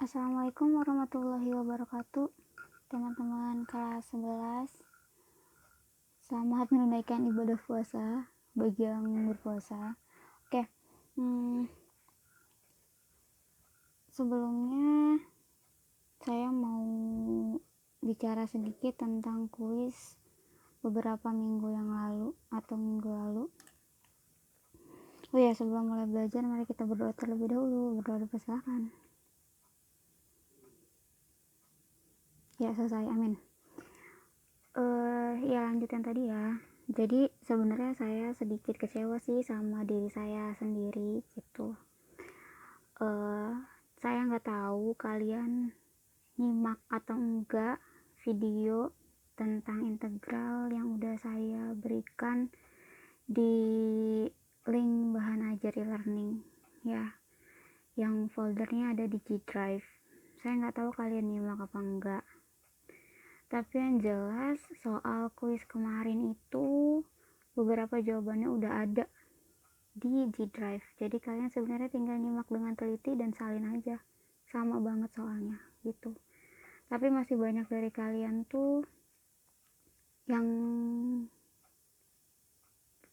Assalamualaikum warahmatullahi wabarakatuh. Teman-teman kelas 11, selamat menunaikan ibadah puasa bagi yang berpuasa. Oke, sebelumnya saya mau bicara sedikit tentang kuis beberapa minggu yang lalu atau minggu lalu. Oh ya, sebelum mulai belajar, mari kita berdoa terlebih dahulu. Berdoa dipersilakan. Ya, selesai. Amin. Ya lanjutin tadi ya. Jadi sebenarnya saya sedikit kecewa sih sama diri saya sendiri gitu. Saya nggak tahu kalian nyimak atau enggak video tentang integral yang udah saya berikan di link bahan ajar e-learning ya, yang foldernya ada di G Drive. Saya nggak tahu kalian nyimak apa enggak. Tapi yang jelas soal kuis kemarin itu beberapa jawabannya udah ada di G Drive. Jadi kalian sebenarnya tinggal nyimak dengan teliti dan salin aja. Sama banget soalnya gitu. Tapi masih banyak dari kalian tuh yang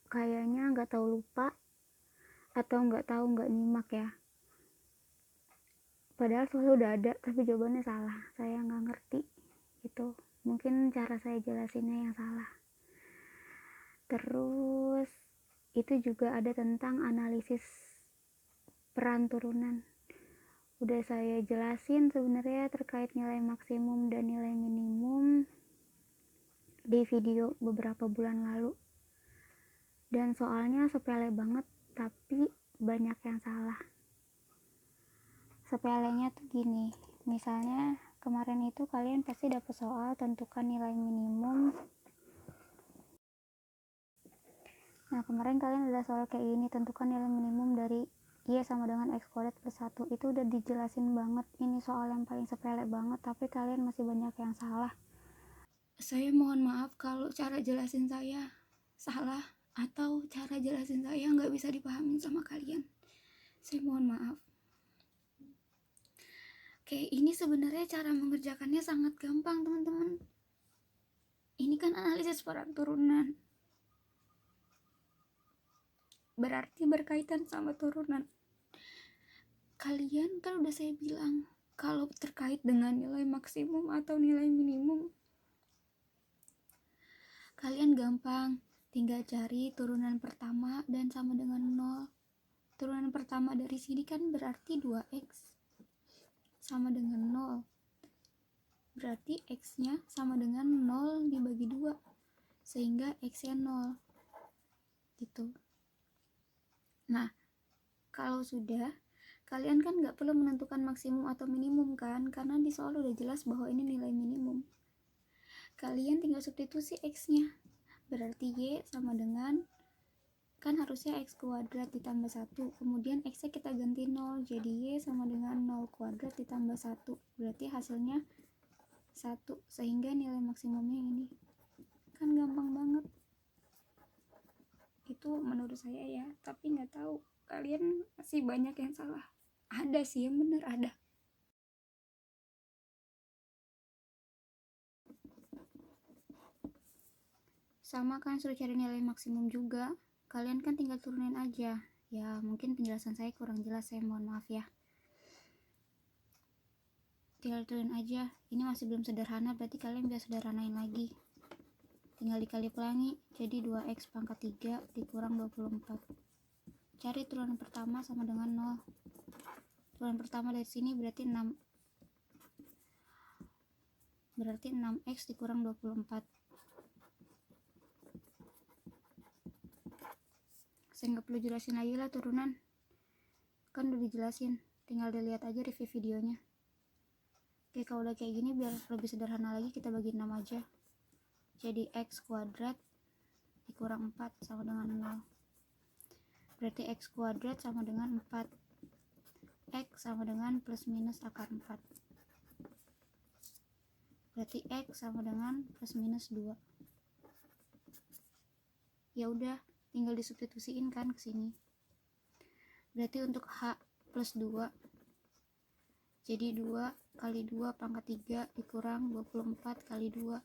kayaknya nggak tahu, lupa atau nggak tahu, nggak nyimak ya. Padahal soalnya udah ada tapi jawabannya salah. Saya nggak ngerti gitu. Mungkin cara saya jelasinnya yang salah. Terus itu juga ada tentang analisis peran turunan. Udah saya jelasin sebenarnya terkait nilai maksimum dan nilai minimum di video beberapa bulan lalu. Dan soalnya sepele banget tapi banyak yang salah. Sepelenya tuh gini, misalnya kemarin itu kalian pasti dapat soal tentukan nilai minimum. Nah, kemarin kalian ada soal kayak gini, tentukan nilai minimum dari Y sama dengan X kuadrat plus 1. Itu udah dijelasin banget, ini soal yang paling sepele banget, tapi kalian masih banyak yang salah. Saya mohon maaf kalau cara jelasin saya salah atau cara jelasin saya nggak bisa dipahami sama kalian. Saya mohon maaf. Oke, ini sebenarnya cara mengerjakannya sangat gampang, teman-teman. Ini kan analisis peran turunan. Berarti berkaitan sama turunan. Kalian kan udah saya bilang kalau terkait dengan nilai maksimum atau nilai minimum, kalian gampang, tinggal cari turunan pertama dan sama dengan 0. Turunan pertama dari sini kan berarti 2x sama dengan 0. Berarti x-nya sama dengan 0 dibagi 2, sehingga x-nya 0 gitu. Nah, kalau sudah, kalian kan nggak perlu menentukan maksimum atau minimum kan, karena di soal udah jelas bahwa ini nilai minimum. Kalian tinggal substitusi x-nya, berarti y sama dengan, kan harusnya x kuadrat ditambah 1, kemudian x-nya kita ganti 0, jadi y sama dengan 0 kuadrat ditambah 1, berarti hasilnya 1, sehingga nilai maksimumnya ini. Kan gampang banget. Itu menurut saya ya, tapi nggak tahu kalian masih banyak yang salah. Ada sih yang benar, ada. Sama kan suruh cari nilai maksimum juga, kalian kan tinggal turunin aja. Ya mungkin penjelasan saya kurang jelas, saya mohon maaf ya. Tinggal turunin aja, ini masih belum sederhana, berarti kalian bisa sederhanain lagi. Tinggal dikali pelangi, jadi 2x pangkat 3 dikurang 24. Cari turunan pertama sama dengan 0. Turunan pertama dari sini berarti 6. Berarti 6x dikurang 24. Saya nggak perlu jelasin lagi lah turunan, kan udah dijelasin, tinggal dilihat aja review videonya. Oke, kalau udah kayak gini biar lebih sederhana lagi kita bagi 6 aja. Jadi x kuadrat dikurang 4 sama dengan 0. Berarti x kuadrat sama dengan 4. X sama dengan plus minus akar 4. Berarti x sama dengan plus minus 2. Ya udah, tinggal disubstitusiin kan ke sini. Berarti untuk h plus 2 Jadi 2 kali 2 pangkat 3 dikurang 24 kali 2.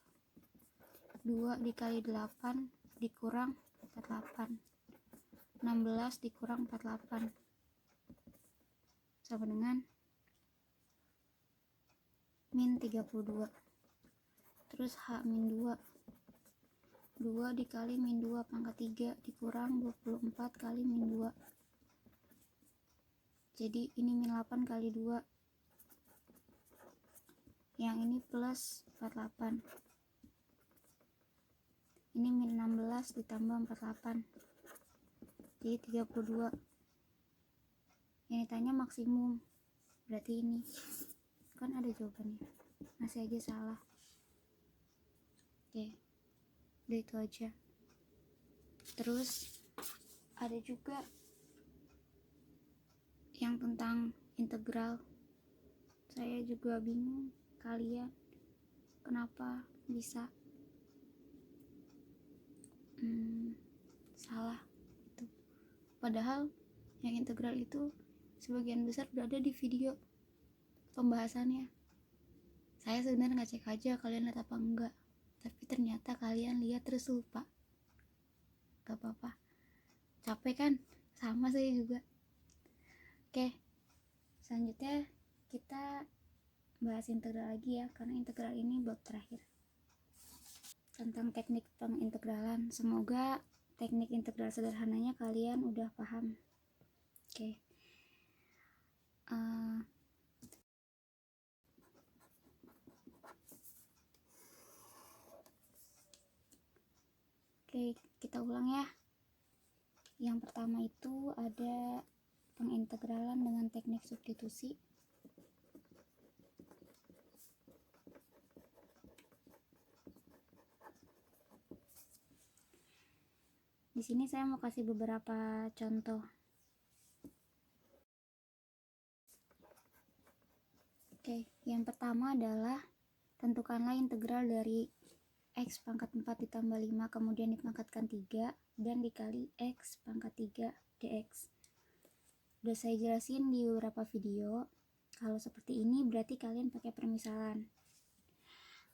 2 dikali 8 dikurang 48. 16 dikurang 48 sama dengan min 32. Terus H min 2. 2 dikali min 2 pangkat 3 dikurang 24 kali min 2. Jadi ini min 8 kali 2. Yang ini plus 48. Ini min 16 ditambah 48. Jadi 32. Yang ditanya maksimum. Berarti ini. Kan ada jawabannya. Masih aja salah. Oke. Udah itu aja. Terus ada juga yang tentang integral. Saya juga bingung, kalian kenapa bisa salah itu. Padahal yang integral itu sebagian besar udah ada di video pembahasannya. Saya sebenarnya nggak cek aja kalian lihat apa enggak, tapi ternyata kalian lihat terus lupa. Gak apa-apa, capek kan, sama saya juga. Oke, selanjutnya kita bahas integral lagi ya, karena integral ini bab terakhir tentang teknik pengintegralan. Semoga teknik integral sederhananya kalian udah paham. Oke. Oke, kita ulang ya. Yang pertama itu ada pengintegralan dengan teknik substitusi. Di sini saya mau kasih beberapa contoh. Oke, yang pertama adalah tentukanlah integral dari x pangkat 4 ditambah 5 kemudian dipangkatkan 3 dan dikali x pangkat 3 dx. Udah saya jelasin di beberapa video. Kalau seperti ini berarti kalian pakai permisalan.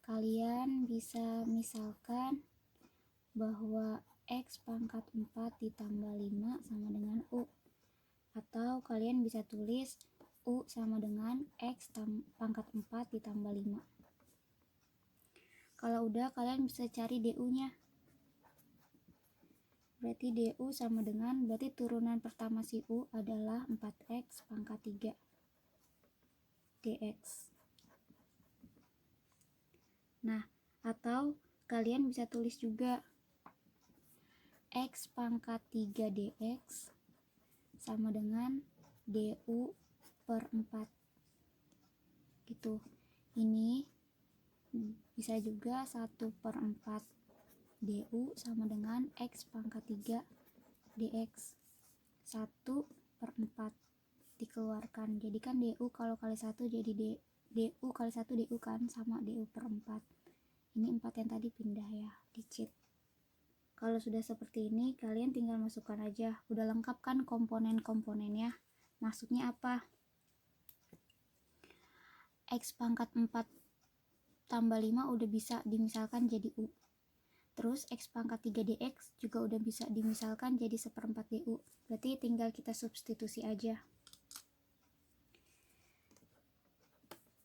Kalian bisa misalkan bahwa x pangkat 4 ditambah 5 sama dengan u. Atau kalian bisa tulis u sama dengan x pangkat 4 ditambah 5. Kalau udah, kalian bisa cari du-nya. Berarti du sama dengan, berarti turunan pertama si u adalah 4x pangkat 3 dx. Nah, atau kalian bisa tulis juga x pangkat 3 dx sama dengan du per 4 gitu. Ini bisa juga 1 per 4 du sama dengan x pangkat 3 dx. 1 per 4 dikeluarkan, jadi kan du kalau kali 1 jadi du kali 1 du kan sama du per 4. Ini 4 yang tadi pindah ya, di cheat. Kalau sudah seperti ini, kalian tinggal masukkan aja. Udah lengkap kan komponen-komponennya. Maksudnya apa? X pangkat 4 tambah 5 udah bisa dimisalkan jadi U. Terus X pangkat 3 dx juga udah bisa dimisalkan jadi 1/4 du. Berarti tinggal kita substitusi aja.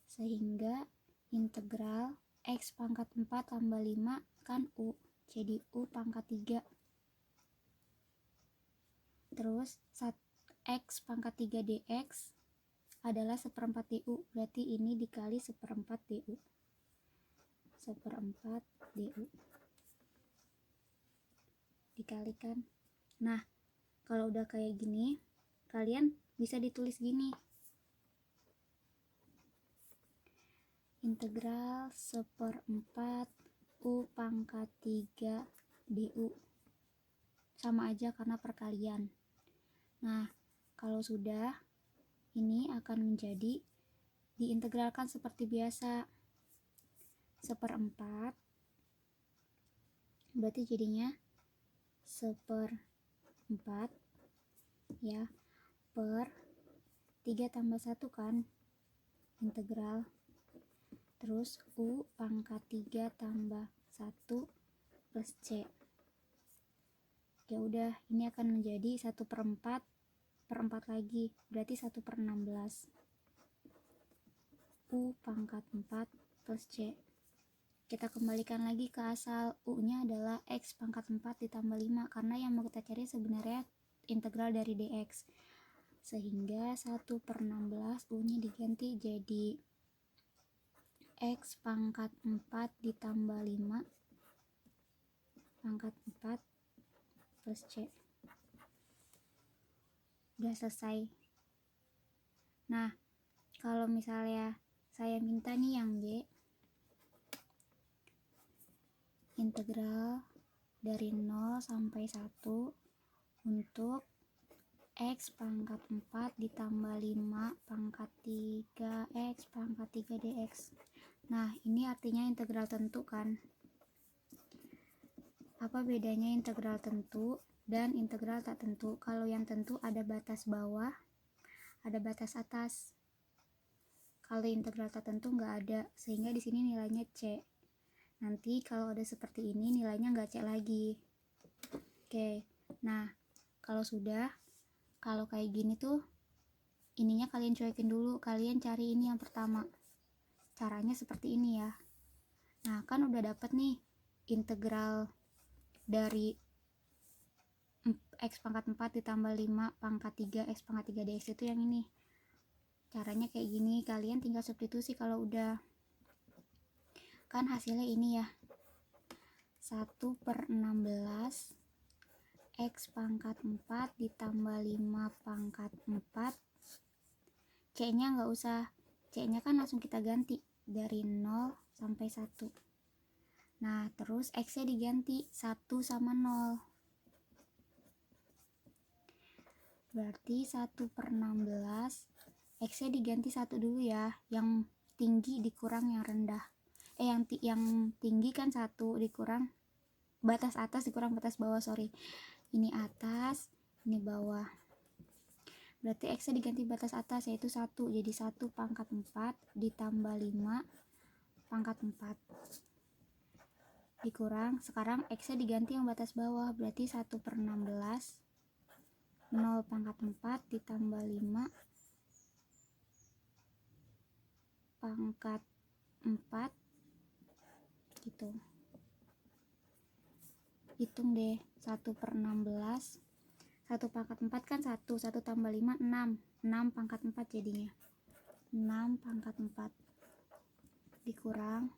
Sehingga integral X pangkat 4 tambah 5 kan U. Jadi U pangkat 3. Terus X pangkat 3 dx adalah 1/4 du. Berarti ini dikali 1/4 du. 1/4 du. Dikalikan. Nah, kalau udah kayak gini, kalian bisa ditulis gini. Integral 1/4 U pangkat 3 du. Sama aja karena perkalian. Nah, kalau sudah, ini akan menjadi diintegralkan seperti biasa. 1/4 berarti jadinya 1/4 ya per 3 tambah 1 kan, integral, terus U pangkat 3 tambah 1 plus C. Ya udah, ini akan menjadi 1/4 per 4 lagi, berarti 1/16. U pangkat 4 plus C. Kita kembalikan lagi ke asal. U nya adalah X pangkat 4 ditambah 5, karena yang mau kita cari sebenarnya integral dari dx. Sehingga 1/16 U nya diganti jadi X pangkat 4 ditambah 5 pangkat 4 plus C. Udah selesai. Nah, kalau misalnya saya minta nih yang Y, integral dari 0 sampai 1 untuk X pangkat 4 ditambah 5 pangkat 3 X pangkat 3 dx. Nah, ini artinya integral tentu kan? Apa bedanya integral tentu dan integral tak tentu? Kalau yang tentu ada batas bawah, ada batas atas. Kalau integral tak tentu nggak ada, sehingga di sini nilainya C. Nanti kalau ada seperti ini nilainya nggak C lagi. Oke, nah kalau kayak gini tuh, ininya kalian cuekin dulu, kalian cari ini yang pertama. Caranya seperti ini ya. Nah, kan udah dapet nih integral dari X pangkat 4 ditambah 5 pangkat 3 X pangkat 3 dx itu yang ini. Caranya kayak gini, kalian tinggal substitusi kalau udah. Kan hasilnya ini ya, 1/16 X pangkat 4 ditambah 5 pangkat 4. C nya nggak usah, C nya kan langsung kita ganti dari 0 sampai 1. Nah, terus X nya diganti 1 sama 0, berarti 1/16. X nya diganti 1 dulu ya, yang tinggi dikurang yang rendah. Yang tinggi kan 1 dikurang batas atas dikurang batas bawah, ini atas, ini bawah. Berarti X nya diganti batas atas, yaitu 1, jadi 1 pangkat 4 ditambah 5 pangkat 4 dikurang, sekarang X nya diganti yang batas bawah, berarti 1/16 0 pangkat 4 ditambah 5 pangkat 4 gitu. Hitung deh, 1/16, 1 pangkat 4 kan 1 tambah 5 6 pangkat 4 jadinya 6 pangkat 4 dikurang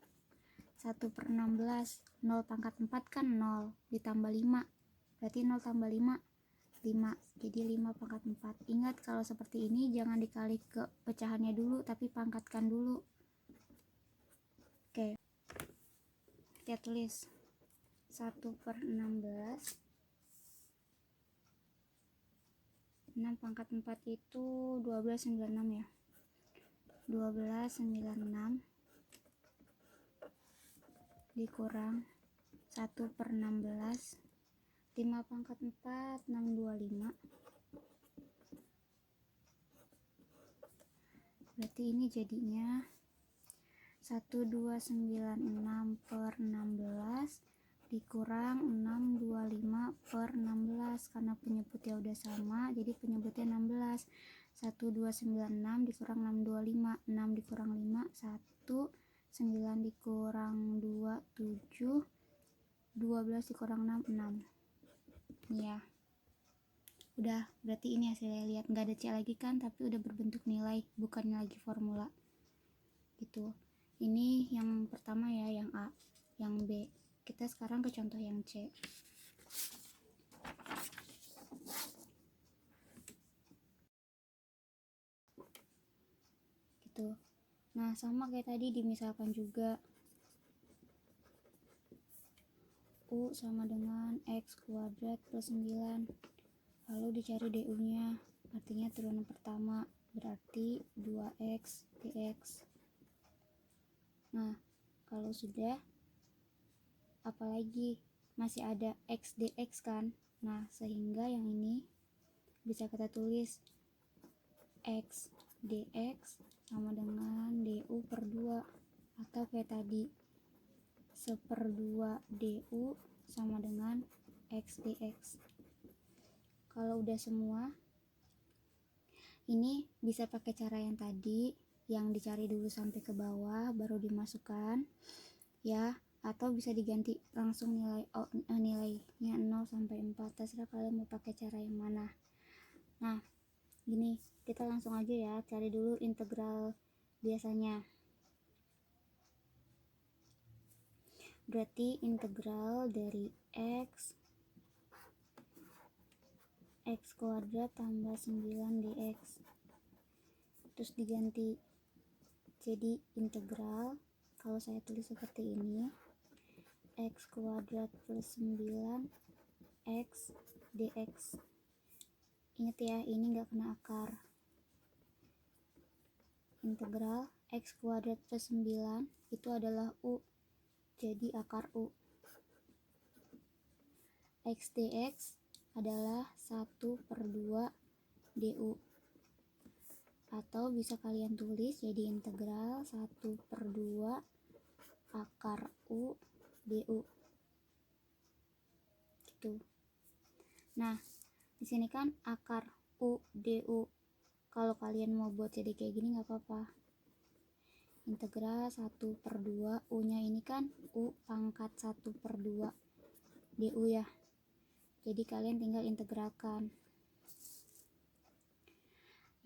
1/16, 0 pangkat 4 kan 0 ditambah 5, berarti 0 tambah 5 jadi 5 pangkat 4. Ingat kalau seperti ini jangan dikali ke pecahannya dulu, tapi pangkatkan dulu. Oke, kita tulis 1/16, 6 pangkat 4 itu 1296 ya, 1296 dikurang 1/16, 5 pangkat 4 625, berarti ini jadinya 1296/16 dikurang 625/16, karena penyebutnya udah sama jadi penyebutnya 16. 1296 dikurang 625, 6 dikurang 5 1, 9 dikurang 2 7, 12 dikurang 6 6. Ini ya, udah, berarti ini hasilnya. Lihat nggak ada C lagi kan, tapi udah berbentuk nilai, bukannya lagi formula gitu. Ini yang pertama ya, yang A. Yang B, kita sekarang ke contoh yang C. Gitu. Nah, sama kayak tadi dimisalkan juga. U sama dengan X kuadrat plus 9. Lalu dicari DU nya, artinya turunan pertama, berarti 2X dx. Nah, kalau sudah, apalagi masih ada X dx kan. Nah, sehingga yang ini bisa kita tulis X dx sama dengan atau kayak tadi 1/2 du sama dengan x dx. Kalau udah semua, ini bisa pakai cara yang tadi, yang dicari dulu sampai ke bawah baru dimasukkan ya, atau bisa diganti langsung nilainya 0 sampai 4, terserah kalian mau pakai cara yang mana. Nah gini, kita langsung aja ya, cari dulu integral biasanya. Berarti integral dari x kuadrat tambah 9 dx, terus diganti jadi integral, kalau saya tulis seperti ini, x kuadrat plus 9 x dx. Ingat ya, ini nggak kena akar. Integral x kuadrat plus 9 itu adalah u, jadi akar u. X dx adalah 1/2 du, atau bisa kalian tulis jadi integral 1/2 akar u du gitu. Nah di sini kan akar u du, kalau kalian mau buat jadi kayak gini nggak apa-apa. Integral 1/2, u nya ini kan u pangkat 1/2 du ya, jadi kalian tinggal integralkan.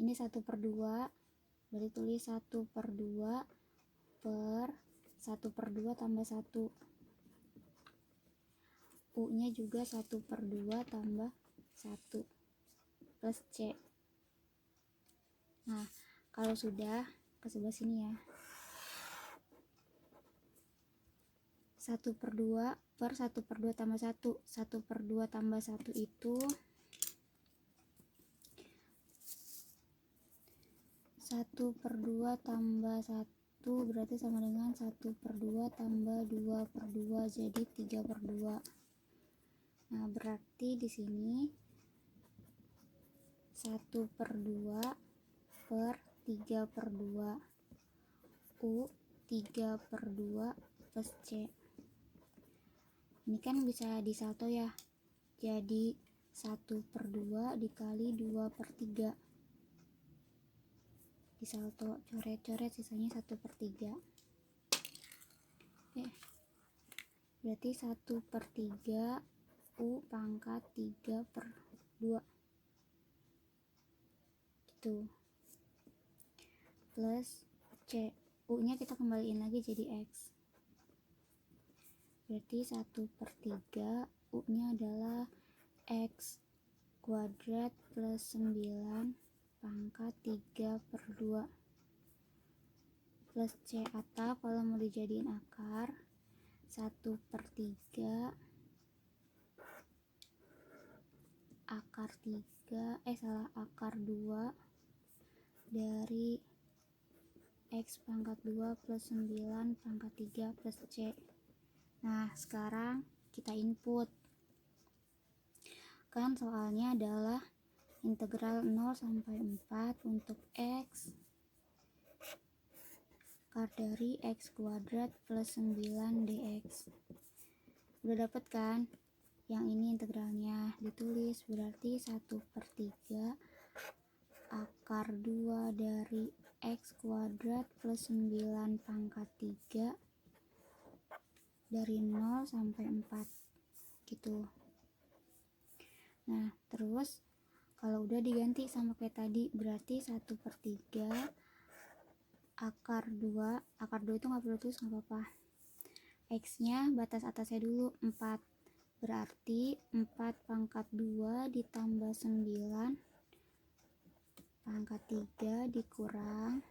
Ini 1/2, berarti tulis 1/2 per 1/2 tambah 1, u nya juga 1/2 tambah 1 plus c. Nah kalau sudah, ke sebelah sini ya, 1/2 per 1/2 tambah 1, 1/2 tambah 1 itu 1/2 tambah 1 berarti sama dengan 1/2 tambah 2/2, jadi 3/2. Nah berarti di sini 1/2 per 3/2, u 3/2 plus c. Ini kan bisa disalto ya, jadi 1/2 dikali 2/3, disalto coret-coret sisanya 1/3. Berarti 1/3 u pangkat 3/2 gitu, plus c. U nya kita kembaliin lagi jadi x, berarti 1/3 u nya adalah x kuadrat plus 9 pangkat 3/2 plus c, atau kalau mau dijadiin akar 1/3 akar 2 dari x pangkat 2 plus 9 pangkat 3 plus c. Nah sekarang kita input, kan soalnya adalah integral 0 sampai 4 untuk x akar dari x kuadrat plus 9 dx. Udah dapet kan? Yang ini integralnya ditulis, berarti 1/3 akar 2 dari x kuadrat plus 9 pangkat 3 dari 0 sampai 4 gitu. Nah terus kalau udah diganti sama kayak tadi, berarti 1/3 akar 2 itu nggak perlu tulis, nggak apa-apa. X nya batas atasnya dulu 4, berarti 4 pangkat 2 ditambah 9 pangkat 3 dikurang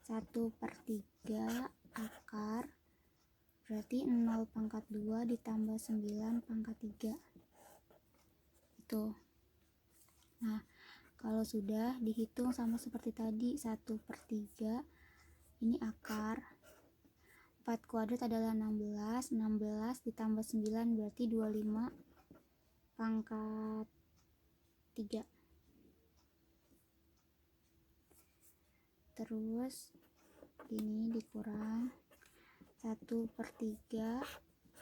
1/3 akar, berarti 0 pangkat 2 ditambah 9 pangkat 3 itu. Nah kalau sudah dihitung sama seperti tadi, 1/3 ini akar 4 kuadrat adalah 16, 16 ditambah 9 berarti 25 pangkat 3. Terus ini dikurang 1/3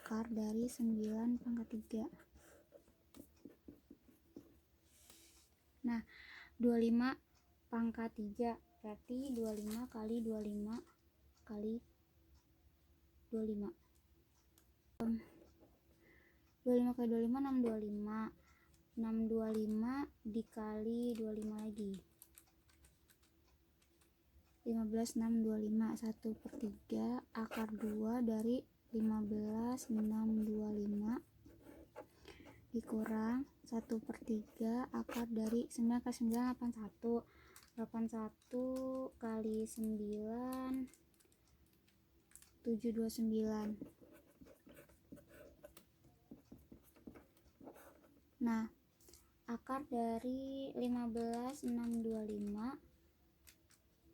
akar dari 9 pangkat 3. Nah, 25 pangkat 3 berarti 25 kali 25 kali 25. 25 kali 25 625. 625 dikali 25 lagi. 15 625. 1/3 akar 2 dari 15 625 dikurang 1/3 akar dari 9 kali 9 81. 81 kali 9 729. Nah, akar dari 15 625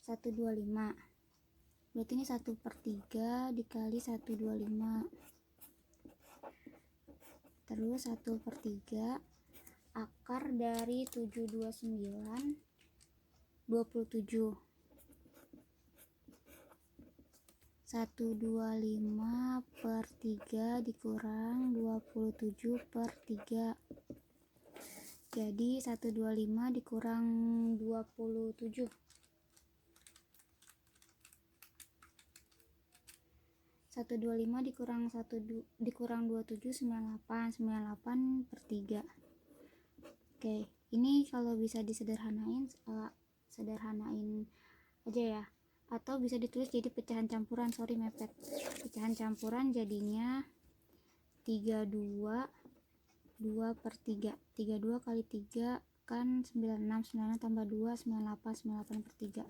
125. Berarti ini 1/3 dikali 125. Terus 1/3 akar dari 729 27. 125/3 dikurang 27/3. Jadi 125 dikurang 27. 125 dikurang 27 98. 98/3. Oke, ini kalau bisa disederhanain, sederhanain aja ya, atau bisa ditulis jadi pecahan campuran. Sorry mepet. Pecahan campuran jadinya 32 2/3. 32 kali 3 kan 96. 96 tambah 2 98. 98/3.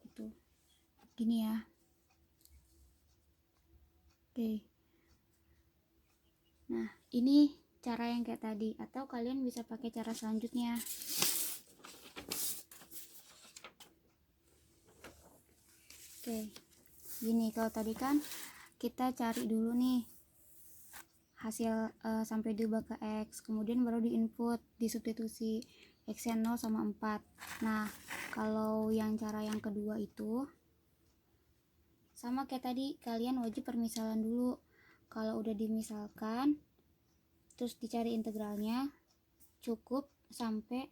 Itu gini ya. Oke. Nah, ini cara yang kayak tadi, atau kalian bisa pakai cara selanjutnya. Oke. Gini, kalau tadi kan kita cari dulu nih hasil sampai diubah ke X, kemudian baru diinput, disubstitusi X-nya 0 sama 4. Nah, kalau yang cara yang kedua itu sama kayak tadi, kalian wajib permisalan dulu. Kalau udah dimisalkan terus dicari integralnya, cukup sampai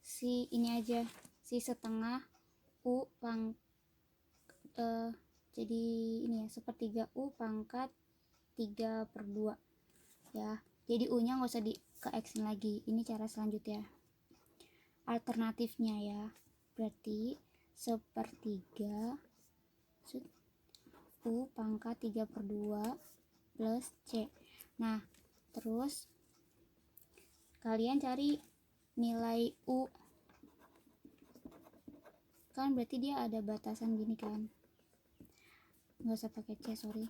si ini aja, si setengah U jadi ini ya, 1/3 U pangkat 3/2 ya. Jadi U nya nggak usah di ke X lagi. Ini cara selanjutnya, alternatifnya ya. Berarti 1/3 U pangkat 3/2 plus C. Nah, terus kalian cari nilai U, kan berarti dia ada batasan gini kan, nggak usah pakai C, sorry.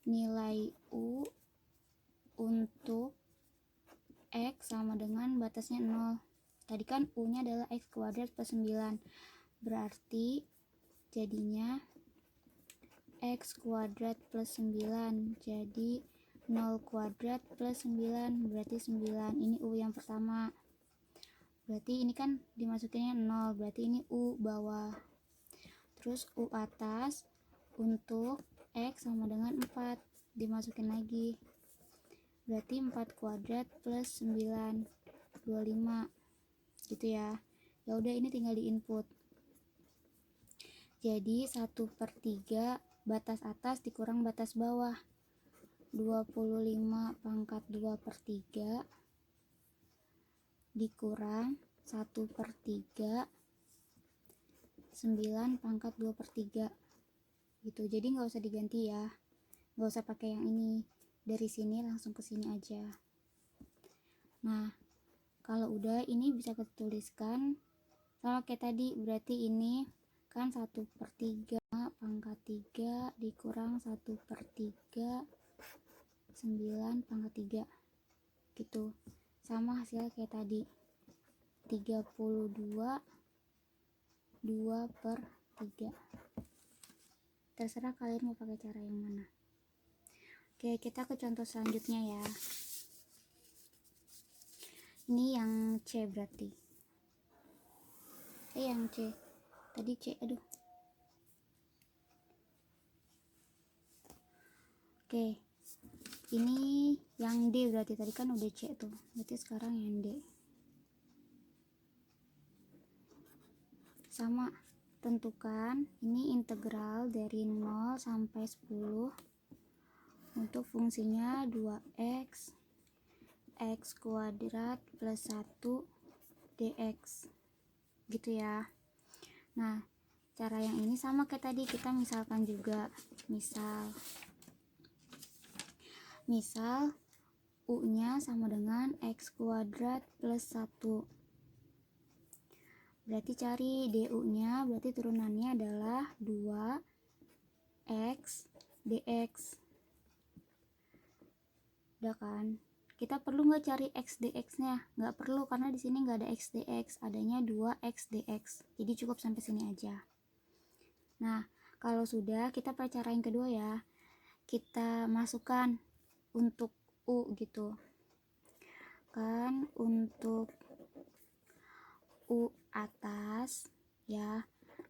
Nilai U untuk X sama dengan batasnya 0. Tadi kan U nya adalah X kuadrat plus 9, berarti jadinya X kuadrat plus 9, jadi 0 kuadrat plus 9, berarti 9. Ini U yang pertama, berarti ini kan dimasukinnya 0, berarti ini U bawah. Terus U atas untuk X sama dengan 4, dimasukin lagi, berarti 4 kuadrat plus 9 25 gitu ya. Ya udah, ini tinggal diinput. Jadi 1/3 batas atas dikurang batas bawah, 25 pangkat 2/3 dikurang 1/3 9 pangkat 2/3 gitu. Jadi nggak usah diganti ya, nggak usah pakai yang ini, dari sini langsung ke sini aja. Nah, kalau udah ini bisa kita tuliskan sama kayak tadi, berarti ini kan 1/3 pangkat 3 dikurang 1/3 9 pangkat 3 gitu, sama hasilnya kayak tadi 32 2/3. Terserah kalian mau pakai cara yang mana. Oke, kita ke contoh selanjutnya ya. Ini yang C berarti. Yang C. Tadi C, aduh. Oke, ini yang D berarti, tadi kan udah C tuh, berarti sekarang yang D. Sama, tentukan ini integral dari 0 sampai 10 untuk fungsinya 2x x kuadrat plus 1 dx gitu ya. Nah, cara yang ini sama kayak tadi, kita misalkan juga. Misal u nya sama dengan x kuadrat plus 1, berarti cari du nya, berarti turunannya adalah 2x dx. Udah kan? Kita perlu nggak cari x dx nya? Nggak perlu, karena di sini nggak ada x dx, adanya 2x dx, jadi cukup sampai sini aja. Nah, kalau sudah, kita pakai cara yang kedua ya, kita masukkan untuk u gitu kan. Untuk u atas ya,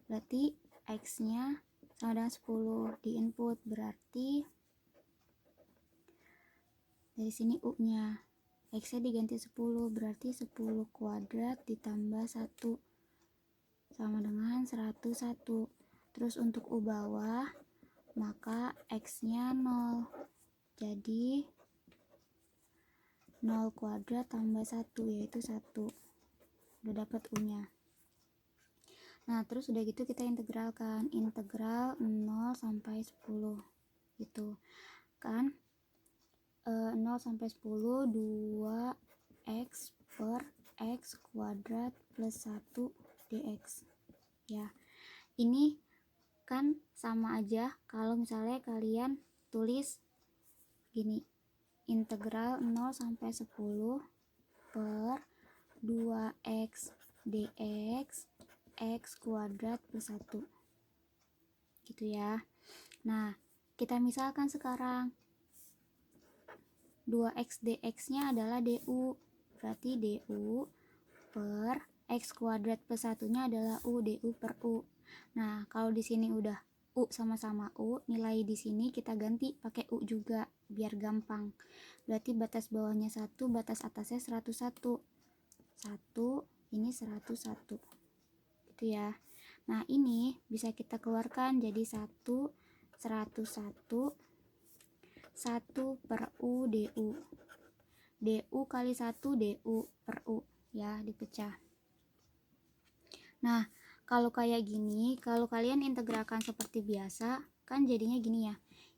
berarti x nya sama dengan 10 di input, berarti dari sini u nya, x nya diganti 10, berarti 10 kuadrat ditambah 1 sama dengan 101. Terus untuk u bawah, maka x nya 0, jadi 0 kuadrat tambah 1 yaitu 1. Udah dapat u nya. Nah, terus udah gitu kita integralkan, integral 0 sampai 10 gitu kan. 0 sampai 10 2x per x kuadrat plus 1 dx ya. Ini kan sama aja kalau misalnya kalian tulis gini, integral 0 sampai 10 per 2x dx x kuadrat plus 1 gitu ya. Nah, kita misalkan sekarang 2x dx nya adalah du, berarti du per x kuadrat plus 1 nya adalah u, du per u. Nah, kalau di sini udah u sama-sama u, nilai di sini kita ganti pakai u juga biar gampang. Berarti batas bawahnya 1, batas atasnya 101. 1, ini 101. Gitu ya. Nah, ini bisa kita keluarkan jadi 1 101 1 per u du. Du kali 1 du per u ya, dipecah. Nah, kalau kayak gini, kalau kalian integralkan seperti biasa, kan jadinya gini ya,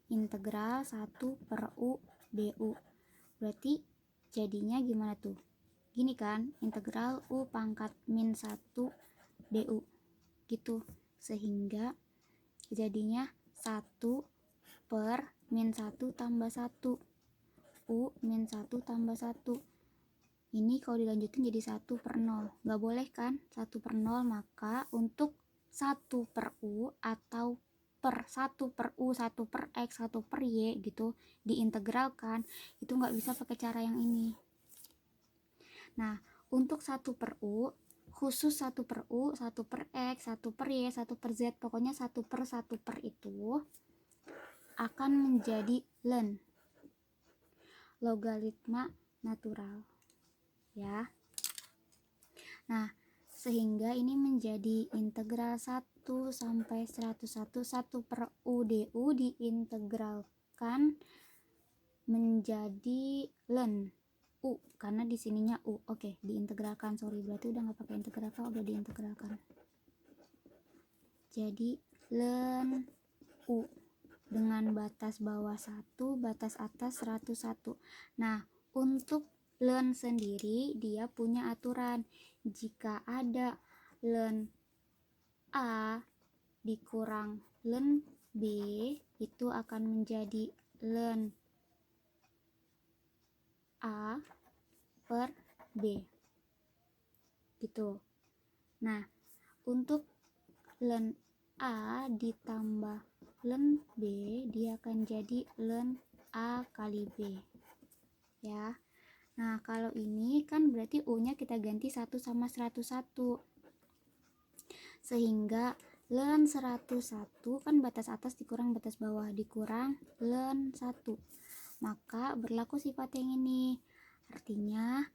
integral 1 per u du. Berarti jadinya gimana tuh? Gini kan, integral u pangkat min 1 du gitu. Sehingga jadinya 1 per min 1 tambah 1, u min 1 tambah 1. Ini kalau dilanjutin jadi 1 per 0, nggak boleh kan 1 per 0, maka untuk 1 per u atau per 1 per u, 1 per x, 1 per y gitu diintegralkan, itu nggak bisa pakai cara yang ini. Nah, untuk 1 per u, khusus 1 per u, 1 per x, 1 per y, 1 per z, pokoknya 1 per itu akan menjadi ln, logaritma natural ya. Nah, sehingga ini menjadi integral 1 sampai 101, 1 per u du diintegralkan menjadi ln u, karena di sininya u. Oke, diintegralkan, sorry, berarti udah nggak pakai integralkan, udah diintegralkan. Jadi ln u dengan batas bawah 1, batas atas 101. Nah, untuk ln sendiri dia punya aturan, jika ada ln a dikurang ln b itu akan menjadi ln a per b gitu. Nah, untuk ln a ditambah ln b dia akan jadi ln a kali b ya. Nah, kalau ini kan berarti u nya kita ganti 1 sama 101, sehingga Len 101 kan batas atas dikurang batas bawah dikurang len 1. Maka berlaku sifat yang ini. Artinya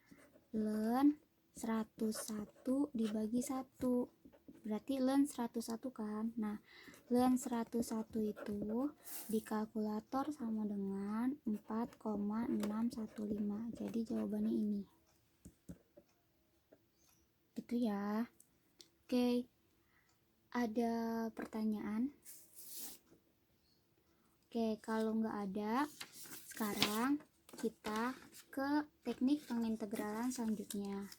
len 101 dibagi 1. Berarti len 101 kan. Nah, len 101 itu di kalkulator sama dengan 4,615. Jadi jawabannya ini. Gitu ya. Oke. Ada pertanyaan? Oke, kalau nggak ada, sekarang kita ke teknik pengintegralan selanjutnya.